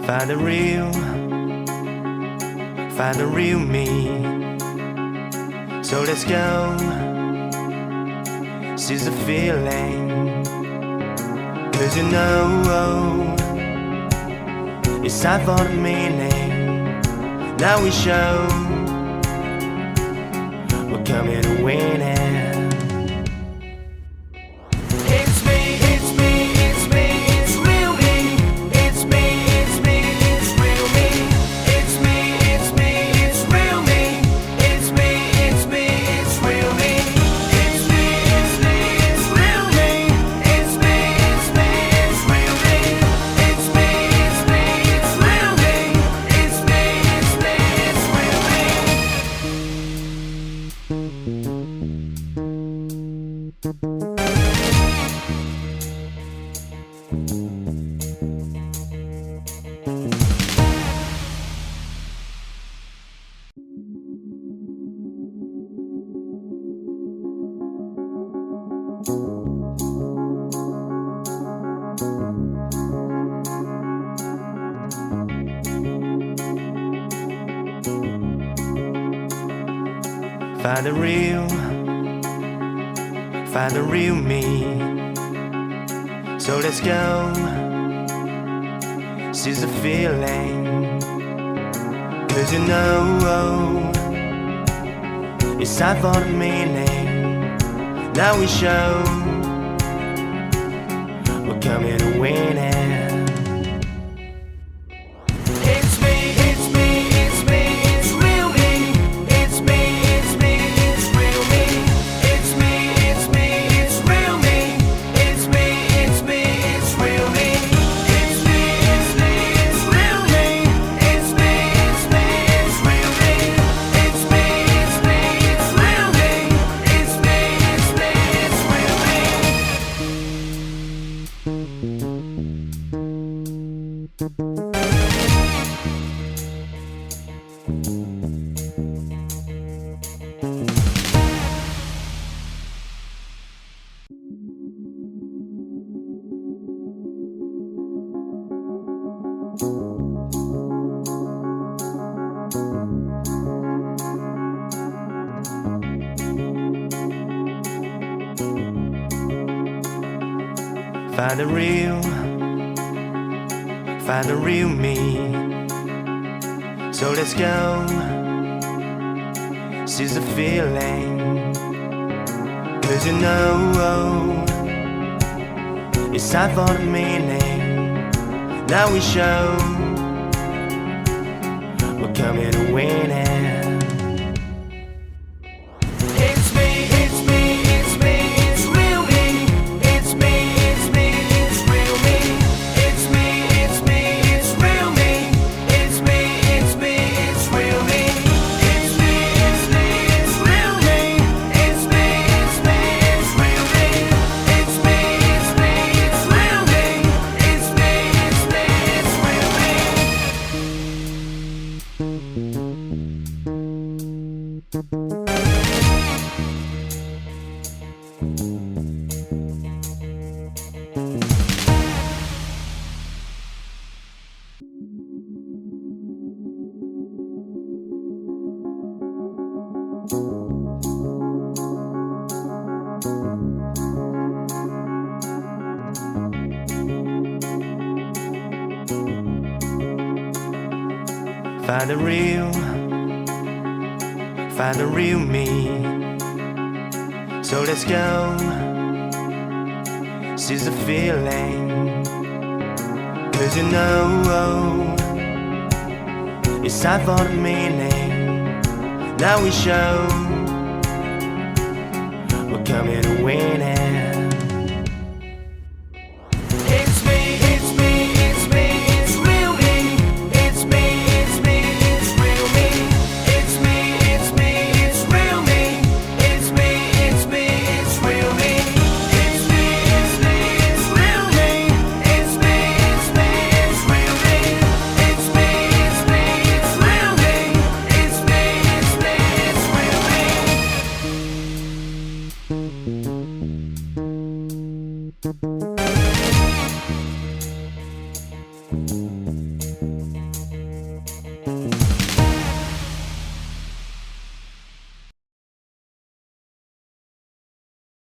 Find the real me. So let's go, seize the feeling. 'Cause you know it's time for the meaning. Now we show we're coming to win it. Find the real me. So let's go, seize the feeling. 'Cause you know it's time for the meaning. Now we show we're coming to win it. Find the real me. So let's go, seize the feeling. 'Cause you know it's time for the meaning. Now we show we're coming to win it. Find the real me. So let's go, seize the feeling. 'Cause you know it's time for the meaning. Now we show we're coming to win it.